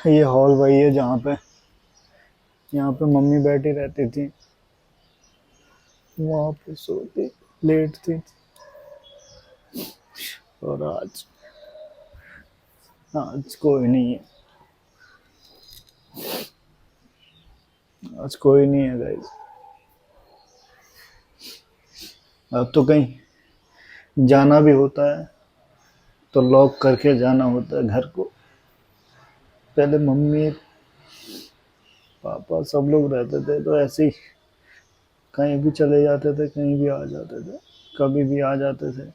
ये हॉल वही है जहाँ पे यहाँ पे मम्मी बैठी रहती थी, वहाँ पे सोती, लेटती। और आज आज कोई नहीं है, आज कोई नहीं है गाइस। अब तो कहीं जाना भी होता है तो लॉक करके जाना होता है घर को। पहले मम्मी पापा सब लोग रहते थे तो ऐसे ही कहीं भी चले जाते थे, कहीं भी आ जाते थे, कभी भी आ जाते थे।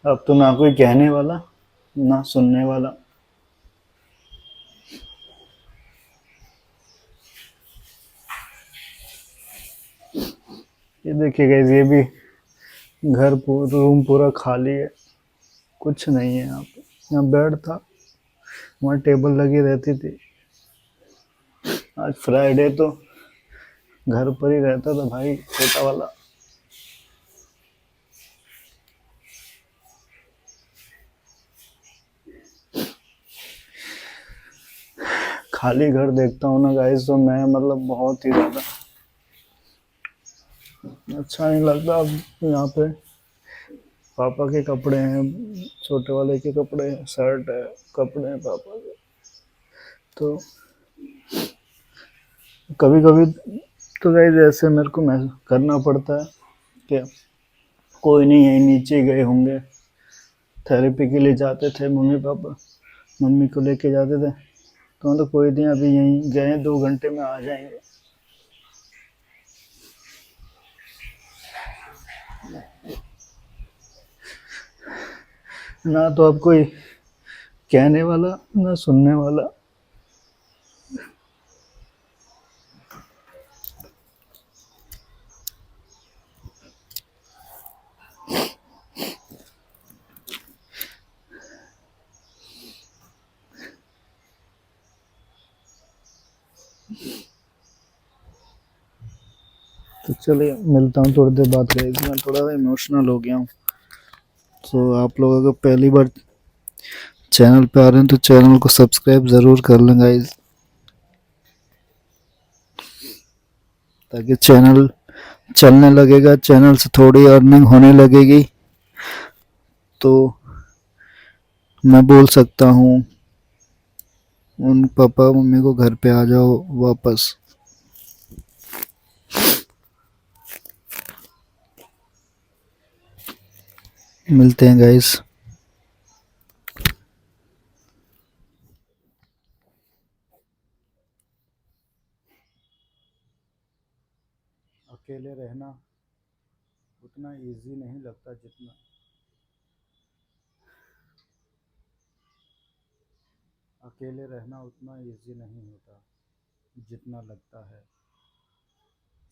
अब तो ना कोई कहने वाला ना सुनने वाला। ये देखिए गाइस, ये भी रूम पूरा खाली है, कुछ नहीं है यहाँ पे। यहाँ बेड था, वहाँ टेबल लगी रहती थी। आज फ्राइडे तो घर पर ही रहता था भाई छोटा वाला। खाली घर देखता हूँ ना गाइस तो मैं मतलब बहुत ही ज़्यादा अच्छा नहीं लगता। अब यहाँ पे पापा के कपड़े हैं, छोटे वाले के कपड़े हैं, शर्ट है, कपड़े हैं पापा के। तो कभी कभी तो गाइस ऐसे मेरे को महसूस करना पड़ता है कि कोई नहीं है, नीचे गए होंगे, थेरेपी के लिए जाते थे मम्मी पापा, मम्मी को लेके जाते थे। तो मतलब कोई नहीं, अभी यहीं गए 2 घंटे में आ जाएंगे। ना तो अब कोई कहने वाला ना सुनने वाला। तो चलिए मिलता हूँ थोड़ी देर बाद गाइस, मैं थोड़ा सा इमोशनल हो गया हूँ। तो आप लोग अगर पहली बार चैनल पे आ रहे हैं तो चैनल को सब्सक्राइब ज़रूर कर लें गाइस, ताकि चैनल चलने लगेगा, चैनल से थोड़ी अर्निंग होने लगेगी तो मैं बोल सकता हूँ उन पापा मम्मी को घर पे आ जाओ वापस। मिलते हैं गाइस। अकेले रहना उतना इजी नहीं लगता जितना अकेले रहना उतना इजी नहीं होता जितना लगता है।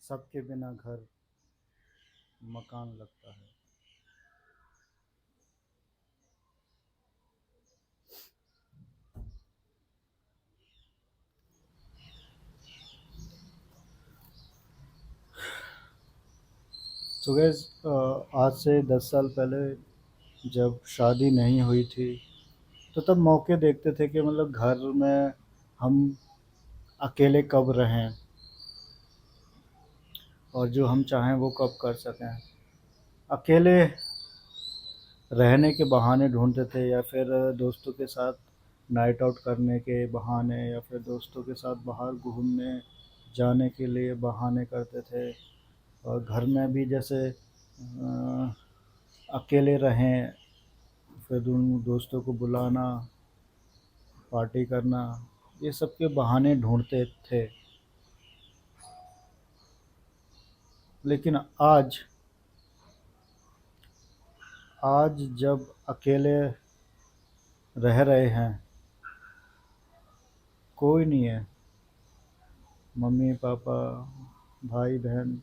सबके बिना घर मकान लगता है। तो गैस आज से 10 साल पहले जब शादी नहीं हुई थी तो तब मौके देखते थे कि मतलब घर में हम अकेले कब रहें और जो हम चाहें वो कब कर सकें। अकेले रहने के बहाने ढूंढते थे या फिर दोस्तों के साथ नाइट आउट करने के बहाने या फिर दोस्तों के साथ बाहर घूमने जाने के लिए बहाने करते थे। और घर में भी जैसे अकेले रहें, फिर उन दोस्तों को बुलाना, पार्टी करना, ये सब के बहाने ढूंढते थे। लेकिन आज आज जब अकेले रह रहे हैं, कोई नहीं है, मम्मी पापा भाई बहन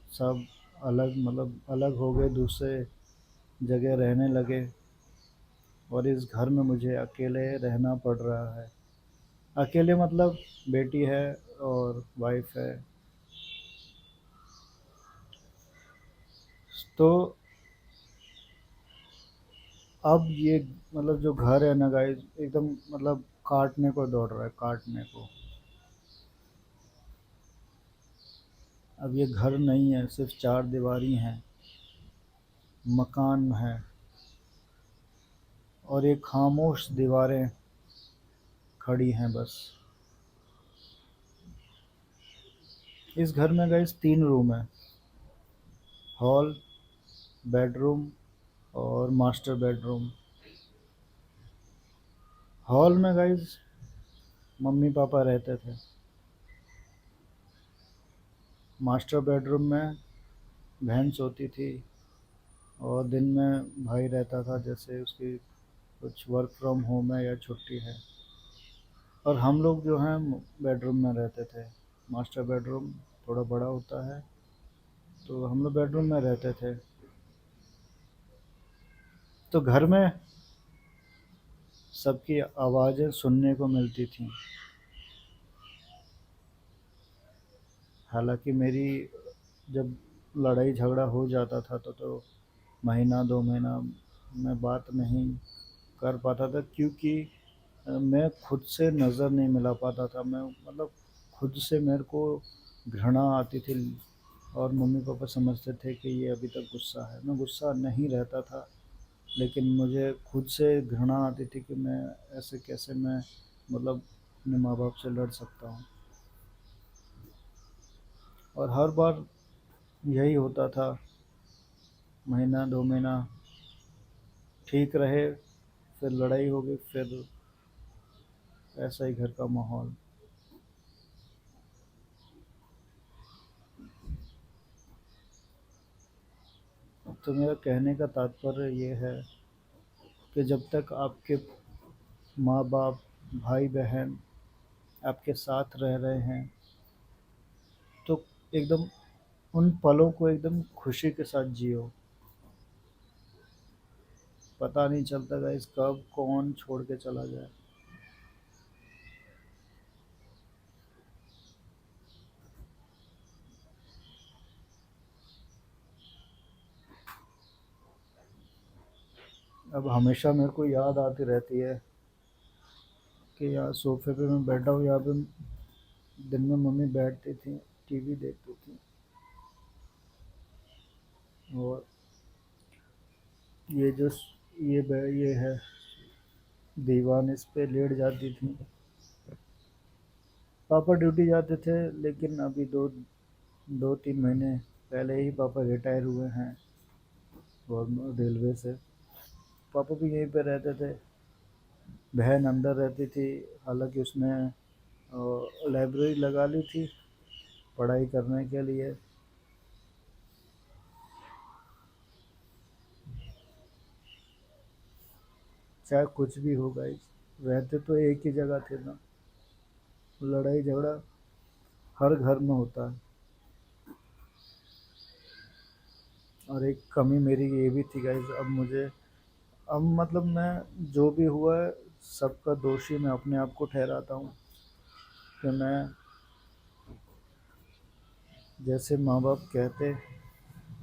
सब अलग मतलब अलग हो गए, दूसरे जगह रहने लगे और इस घर में मुझे अकेले रहना पड़ रहा है। अकेले मतलब बेटी है, और वाइफ है। तो अब ये मतलब जो घर है ना गाइस, एकदम मतलब काटने को दौड़ रहा है, काटने को। अब ये घर नहीं है, सिर्फ चार दीवारी हैं, मकान है, और ये खामोश दीवारें खड़ी हैं बस। इस घर में गाइस तीन रूम है, हॉल, बेडरूम और मास्टर बेडरूम। हॉल में गाइस मम्मी पापा रहते थे। मास्टर बेडरूम में बहन सोती थी, और दिन में भाई रहता था, जैसे उसकी कुछ वर्क फ्रॉम होम है या छुट्टी है। और हम लोग जो हैं बेडरूम में रहते थे। मास्टर बेडरूम थोड़ा बड़ा होता है, तो हम लोग बेडरूम में रहते थे। तो घर में सबकी आवाज़ें सुनने को मिलती थीं। हालांकि मेरी जब लड़ाई झगड़ा हो जाता था तो महीना 2 महीना मैं बात नहीं कर पाता था, क्योंकि मैं खुद से नज़र नहीं मिला पाता था। मैं मतलब खुद से मेरे को घृणा आती थी, और मम्मी पापा समझते थे कि ये अभी तक गुस्सा है। मैं गुस्सा नहीं रहता था, लेकिन मुझे खुद से घृणा आती थी कि मैं ऐसे कैसे मैं मतलब अपने माँ बाप से लड़ सकता हूँ। और हर बार यही होता था, महीना 2 महीना ठीक रहे, फिर लड़ाई हो गई, फिर ऐसा ही घर का माहौल। तो मेरा कहने का तात्पर्य ये है कि जब तक आपके माँ बाप, भाई बहन आपके साथ रह रहे हैं, तो एकदम उन पलों को एकदम खुशी के साथ जियो। पता नहीं चलता गाइस कब कौन छोड़ के चला जाए। अब हमेशा मेरे को याद आती रहती है कि यार सोफे पे मैं बैठा हूँ, यहाँ पे दिन में मम्मी बैठती थी, टीवी देखती थी, और ये जो ये है दीवान, इस पे लेट जाती थी। पापा ड्यूटी जाते थे, लेकिन अभी 2-3 महीने पहले ही पापा रिटायर हुए हैं गवर्नमेंट रेलवे से। पापा भी यहीं पे रहते थे। बहन अंदर रहती थी, हालांकि उसने लाइब्रेरी लगा ली थी पढ़ाई करने के लिए। चाहे कुछ भी हो गाइस, रहते तो एक ही जगह थे ना। लड़ाई झगड़ा हर घर में होता है। और एक कमी मेरी ये भी थी गाइस, अब मतलब मैं जो भी हुआ है, सबका दोषी मैं अपने आप को ठहराता हूँ कि मैं जैसे माँ बाप कहते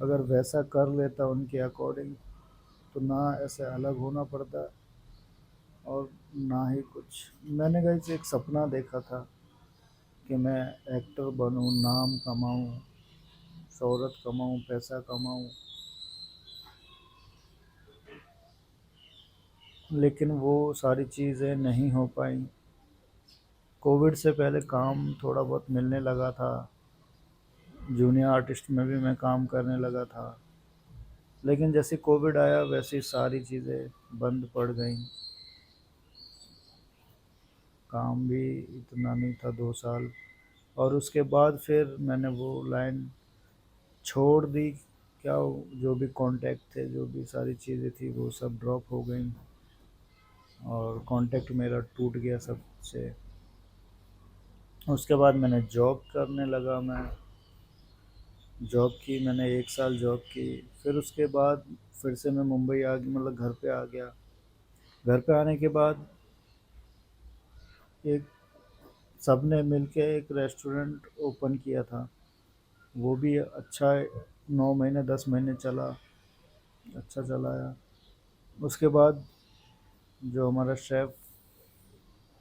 अगर वैसा कर लेता उनके अकॉर्डिंग, तो ना ऐसे अलग होना पड़ता, और ना ही कुछ। मैंने गाइस एक सपना देखा था कि मैं एक्टर बनूं, नाम कमाऊं, शोहरत कमाऊं, पैसा कमाऊं, लेकिन वो सारी चीज़ें नहीं हो पाई। कोविड से पहले काम थोड़ा बहुत मिलने लगा था, जूनियर आर्टिस्ट में भी मैं काम करने लगा था, लेकिन जैसे कोविड आया वैसे सारी चीज़ें बंद पड़ गईं। काम भी इतना नहीं था 2 साल, और उसके बाद फिर मैंने वो लाइन छोड़ दी। क्या जो भी कांटेक्ट थे, जो भी सारी चीज़ें थी, वो सब ड्रॉप हो गई, और कांटेक्ट मेरा टूट गया सबसे। उसके बाद मैंने जॉब करने लगा। मैं जॉब की, मैंने 1 साल जॉब की। फिर उसके बाद फिर से मैं मुंबई आ गया, मतलब घर पे आ गया। घर पे आने के बाद एक सबने मिलके एक रेस्टोरेंट ओपन किया था। वो भी अच्छा 9 महीने 10 महीने चला, अच्छा चलाया। उसके बाद जो हमारा शेफ़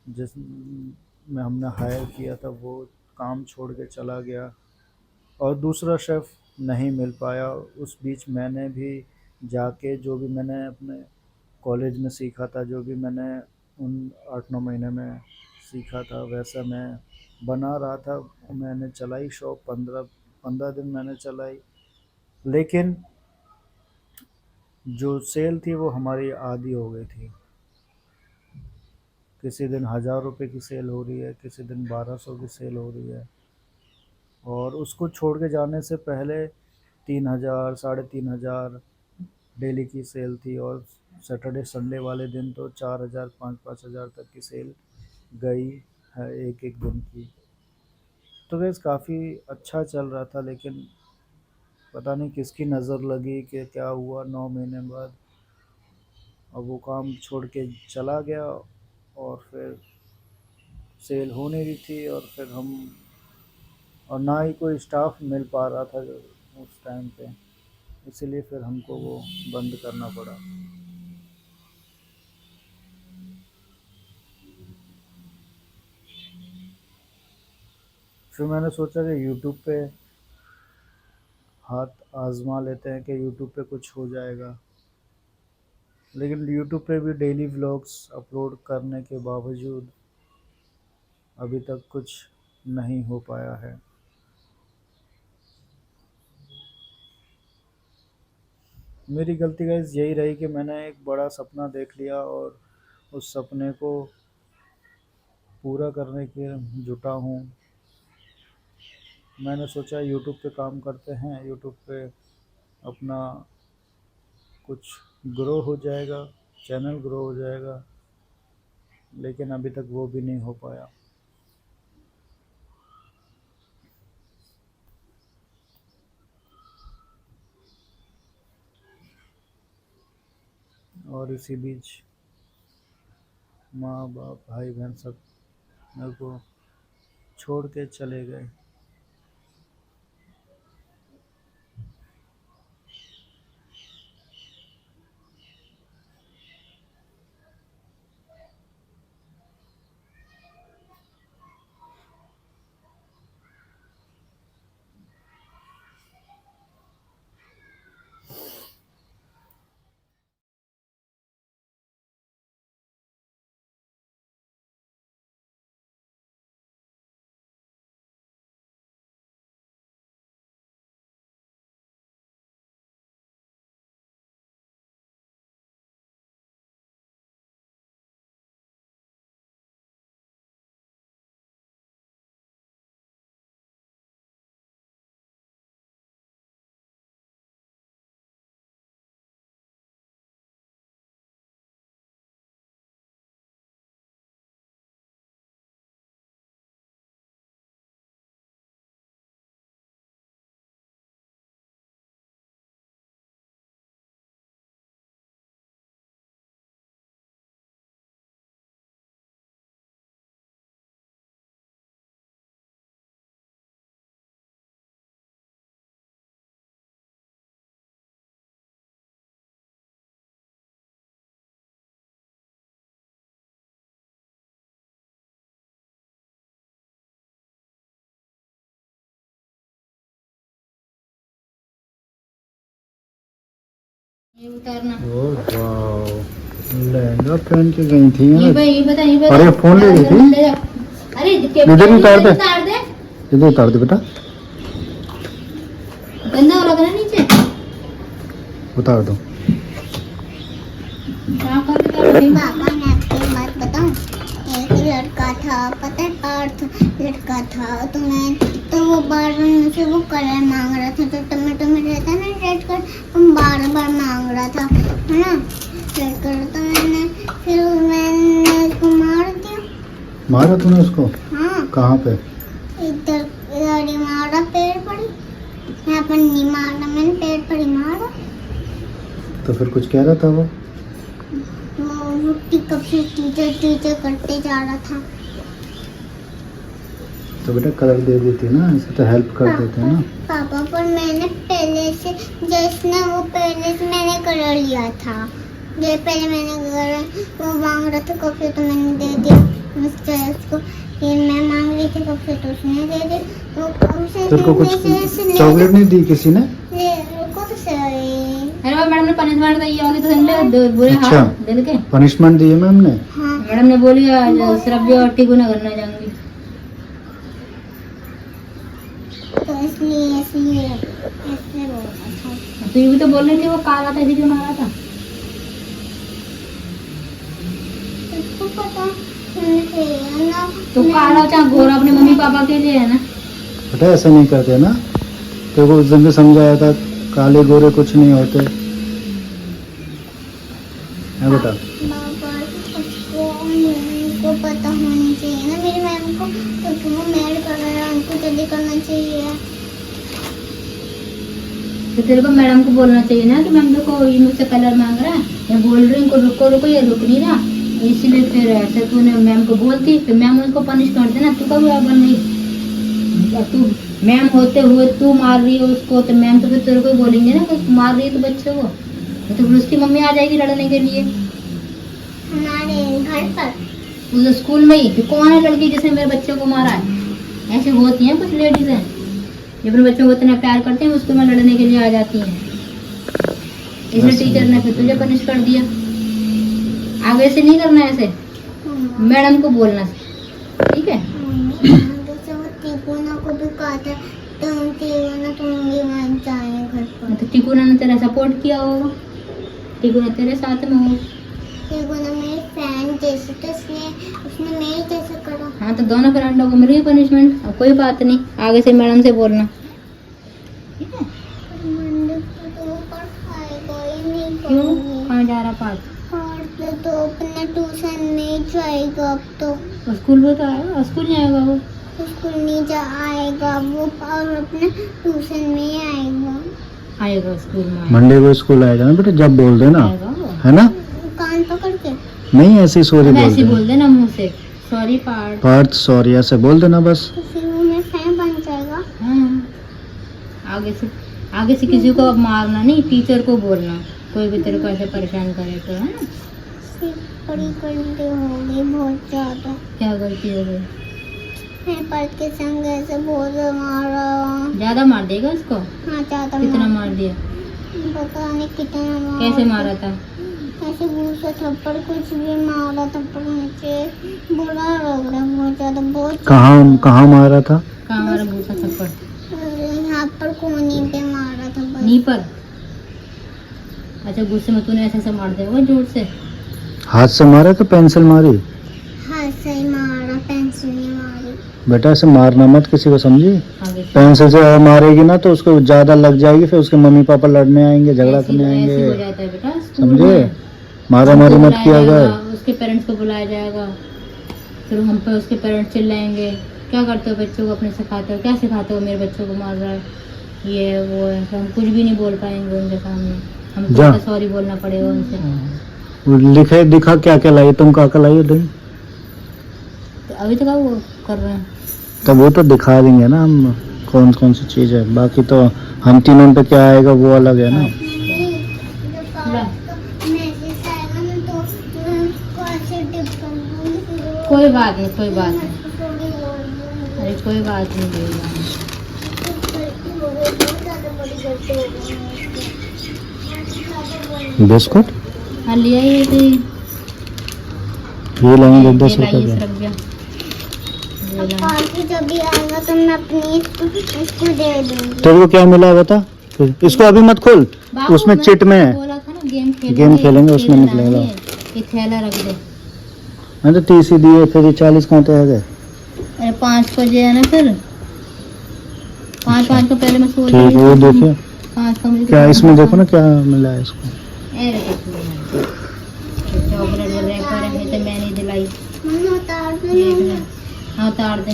जिस में हमने हायर किया था वो काम छोड़ के चला गया और दूसरा शेफ़ नहीं मिल पाया। उस बीच मैंने भी जाके जो भी मैंने अपने कॉलेज में सीखा था, जो भी मैंने उन 8-9 महीने में सीखा था, वैसा मैं बना रहा था। मैंने चलाई शॉप 15 दिन मैंने चलाई, लेकिन जो सेल थी वो हमारी आधी हो गई थी। किसी दिन 1000 रुपये की सेल हो रही है, किसी दिन 1200 की सेल हो रही है। और उसको छोड़ के जाने से पहले 3000 3,500 डेली की सेल थी और सैटरडे संडे वाले दिन तो 4000 5,000 तक की सेल गई है एक एक दिन की। तो गैस काफ़ी अच्छा चल रहा था, लेकिन पता नहीं किसकी नज़र लगी कि क्या हुआ 9 महीने बाद अब वो काम छोड़ के चला गया और फिर सेल हो नहीं रही थी और फिर हम और ना ही कोई स्टाफ मिल पा रहा था जो उस टाइम पे, इसीलिए फिर हमको वो बंद करना पड़ा। फिर मैंने सोचा कि यूट्यूब पे हाथ आजमा लेते हैं कि यूट्यूब पे कुछ हो जाएगा, लेकिन यूट्यूब पे भी डेली व्लॉग्स अपलोड करने के बावजूद अभी तक कुछ नहीं हो पाया है। मेरी गलती गाइस यही रही कि मैंने एक बड़ा सपना देख लिया और उस सपने को पूरा करने के जुटा हूँ। मैंने सोचा यूट्यूब पे काम करते हैं, यूट्यूब पे अपना कुछ ग्रो हो जाएगा, चैनल ग्रो हो जाएगा, लेकिन अभी तक वो भी नहीं हो पाया। और इसी बीच माँ बाप भाई बहन सब मेरे को छोड़ के चले गए। ये उतारना। ओह वाओ, लहंगा पहन के गई थी ये यार। ये बता अरे फोन ले गई थी। ले जा। अरे इधर ही उतार दे, उतार दे, इधर उतार दे बेटा, गंदा हो लग रहा नीचे। उतार दो। क्या कर रही है? पापा मैं आपको एक बात बताऊं। एक लड़का था, पता है पार्थ लड़का था, तो वो बार बार मुझसे वो कलर मांग रहा था, तो टमाटो में रहता है ना रेड कलर, वो बार बार मांग रहा था, है ना रेड कलर। तो मैंने उसको मार दिया। मारा तूने उसको? हाँ कहाँ पे? इधर ही मारा, पेड़ पर ही। यहाँ पर नहीं मारा मैंने, पेड़ पर ही मारा। तो फिर कुछ कह रहा था वो? वो कब से टीचर टीचर करते जा रहा था। तो बेटा कलर दे देती ना, ऐसे तो हेल्प कर देते ना। पापा पर मैंने पहले से जिसने वो पहले से मैंने कलर लिया था, जो पहले मैंने कलर वो मांग रहा था कॉफी तो मैंने दे दिया उसको, फिर मैं मांग रही थी कॉफी तो उसने दे दी। वो तेरे को कुछ चॉकलेट नहीं दी किसी ने? अरे वो मैडम ने पनिशमेंट दी होगी तो समझ ले बुरे अच्छा। हाल दिल के। पनिशमेंट दी है मैम ने? हाँ मैडम ने बोली आज सिर्फ जो टिकू ना करना जाऊंगी, तो इसलिए ऐसे बोला था। तो ये भी तो बोल रही थी वो काला था इसी क्यों मारा था। सबको पता होना चाहिए ना। तो काला चाहे गोरा अपने मम्मी पापा के लिए है ना। बेटा ऐसा नहीं करते ना, तेरे को उस दिन भी समझाया था काले गोरे कुछ नहीं होते है बेटा। बाबा उनको पता होनी चाहिए ना, मेरी मैम को तो क्यों मेड कर रहा है, उनको जल्दी करना चाहिए। तो तेरे को मैडम को बोलना चाहिए ना कि मैम देखो ये मुझसे कलर मांग रहा है, मैं बोल रही हूँ इनको रुको रुको, ये रुक नहीं रहा, इसलिए फिर ऐसे तूने मैम को बोलती, फिर मैम उसको पनिश कर देना। तू कब बन गई, तू मैम होते हुए तू मार रही है उसको, तो मैम तो फिर तेरे को ही बोलेंगे ना कि मार रही है तो बच्चे को, तो फिर उसकी मम्मी आ जाएगी लड़ने के लिए हमारे घर पर उस स्कूल में ही कि कौन है लड़की जिसने मेरे बच्चे को मारा है। ऐसे होती हैं कुछ लेडीज हैं जो अपने बच्चों को इतना प्यार करते हैं, उसको में लड़ने के लिए आ जाती हैं। इसलिए टीचर ने फिर तुझे पनिश कर दिया। आगे से नहीं करना ऐसे, मैडम को बोलना, ठीक है। जैसे वो टिकोना को भी कहा था तुम टिकोना तुम भी मान जाए घर पर, तो टिकुना ने तेरा सपोर्ट किया होगा, टिकुना तेरे साथ में हो। टिकोना मेरी फ्रेंड जैसे तो उसने मेरे जैसे करा। हाँ तो दोनों फ्रेंडों को मिल गई पनिशमेंट, अब कोई बात नहीं, आगे से मैडम से बोलना, ठीक है। मंदिर तो ऊपर खाएगा ही नहीं, क्यों, कहाँ जा रहा पास? और तो अपने ट्यूशन में जाएगा अब तो, स्कूल में तो आएगा, स्कूल नहीं आएगा वो, स्कूल नहीं जा आएगा वो, और अपने ट्यूशन में ही आएगा। आएगा स्कूल में, मंडे को स्कूल आएगा ना बेटा, जब बोल देना आएगा वो। है ना, कान पकड़ के नहीं ऐसे ही सॉरी अब बोल ऐसे देना, बोल देना मुंह से, सॉरी पार्ट। पार्थ सॉरी ऐसे बोल देना बस। तो फिर वो मेरा फैन बन जाएगा। हाँ, आगे से किसी को अब मारना नहीं, टीचर को बोलना, कोई भी तेरे को ऐसे परेशान करे तो, है ना। सिर्फ बड़ी गलती हो गई बहुत ज्यादा, क्या गलती हो गई? मैं पर्द के संग ऐसे बहुत मारा। ज्यादा मार देगा इसको? हाँ ज्यादा कितना मार दिया? पता नहीं कितना मारा। कैसे मारा था? ऐसे गुस्सा थप्पड़ कुछ भी मारा, थप्पड़ नीचे बुरा लग रहा बहुत ज्यादा, बहुत कहाँ मारा था? कहाँ मारा भूसा थप्पड़? यहाँ पर कोनी पे मारा था बस। नी पर? अच्छा, गुस्से में तूने ऐसे मार देगा जोर से? हाथ से मारा तो पेंसिल मारी? हाथ से ही मारा, पेंसिल नहीं मारी। बेटा ऐसे मारना मत किसी को, समझी? आगे से पेंसिल से अगर मारेगी ना तो उसको ज्यादा लग जाएगी, फिर उसके मम्मी पापा लड़ने आएंगे, झगड़ा ऐसे करने हो आएंगे, जाता है बेटा स्कूल समझे? में। मारा मारी हमको मत बुलाया किया जाएगा, जाए। उसके पेरेंट्स को बुलाया जाएगा, फिर हम पे उसके पेरेंट्स चिल्लाएंगे, क्या करते हो बच्चों को अपने, सिखाते हो क्या, सिखाते हो मेरे बच्चों को मार रहा है, ये वो है, तो हम कुछ भी नहीं बोल पाएंगे उनके सामने, हमको जा। तो सॉरी बोलना पड़ेगा उनसे। वो लिखे दिखा क्या क्या लाई, तुम क्या क्या लाई हो? तो अभी तक वो कर रहे हैं, तब वो तो दिखा देंगे ना हम कौन कौन सी चीज है, बाकी तो हम तीनों पे क्या आएगा वो अलग है ना। जब मैसेज आएगा ना तो मैं उसको ऐसे टिप कर दूंगी, फिर वो कोई बात नहीं, कोई बात नहीं, sorry बोल दूंगी। अरे कोई बात नहीं बेटा। गलती हो गई, बहुत ज्यादा बड़ी गलती हो गई मेरे से। बिस्कुट हाँ लिया ही थी, ये लेंगे 10 ये लाई, रुपए ये का। रख गया, ये ला। पार्टी जब भी आएगा तो मैं अपनी इसको दे दूंगी। तेरे को क्या मिला बता, इसको अभी मत खोल, बाबू, उसमें मैं चिट में है। बोला था ना गेम गेम खेलेंगे, उसमें खेलना निकलेगा। है, ये थैला रख दे। मैंने तो 30 ही दिए, फिर 40 कहाँ पे आ गए? अरे 5 बजे है ना, फिर 5 को पहले मैं सो ठीक है, वो देखिए 5 का मुझे क्या इसमें, देखो ना क्या मिला है इसको। चॉकलेट रैपर है, तो मैं नहीं दिलाई, मम्मी उतार दो देख ना। ले। हाँ उतार दे,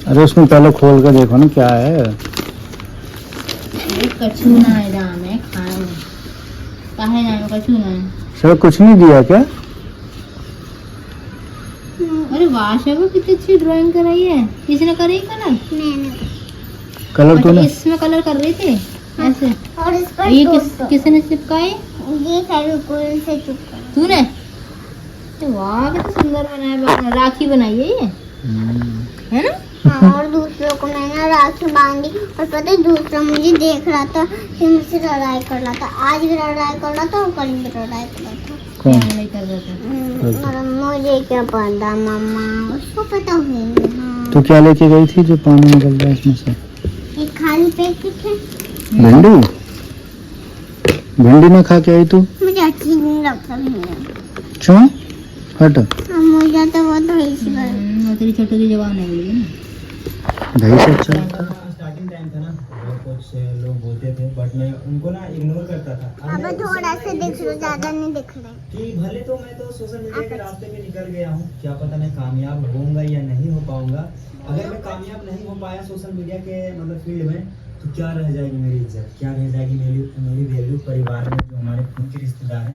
अरे उसमें पहले खोल कर देखो ना क्या है। अरे कचूना है, दाम है खाए, काहे नाम है कचूना है? सर कुछ नहीं दिया क्या? अरे वाह शबा, कितनी अच्छी ड्राइंग कराई है। किसने करी कलर? मैंने। कलर अच्छा, तूने? इसमें कलर कर रही थी ऐसे। और इस पर ये दोस्तों, किसने चिपकाई? ये फेविकोल से चिपका। तूने? तो वाह कितना सुंदर बनाया बाबा। राखी बनाई है ये, है ना? हाँ, और दूसरों को मैंने राखी बांधी। और पता है दूसरा मुझे देख रहा था कि मुझसे लड़ाई कर रहा था। आज भी लड़ाई कर रहा था और कल भी लड़ाई कर रहा था। कौन? नहीं कर रहा था। और मुझे क्या पता मम्मा, उसको पता होगी। हाँ, तू क्या लेके गई थी जो पानी निकल रहा है इसमें से? एक खाली पैकेट है। भिंडी? भिंडी ना खा के आई तू? मुझे अच्छी नहीं लगता भिंडी। क्यों? हट। मुझे तो वो तो इसी पर। वो तेरी छोटी की जवान है बोली ना। दही से अच्छा लगता है। स्टार्टिंग टाइम था ना, और कुछ लोग बोलते थे बट मैं उनको ना इग्नोर करता था। अब थोड़ा सा दिख रहा, ज्यादा नहीं दिख रहा। कि भले तो मैं तो सोशल मीडिया के रास्ते पे निकल गया हूँ, क्या पता मैं कामयाब होऊंगा या नहीं हो पाऊंगा। अगर मैं कामयाब नहीं हो पाया सोशल मीडिया के मतलब फील्ड में, तो क्या रह जाएगी मेरी इज्जत, क्या रह जाएगी मेरी वैल्यू परिवार में जो हमारे खुद के रिश्तेदार हैं।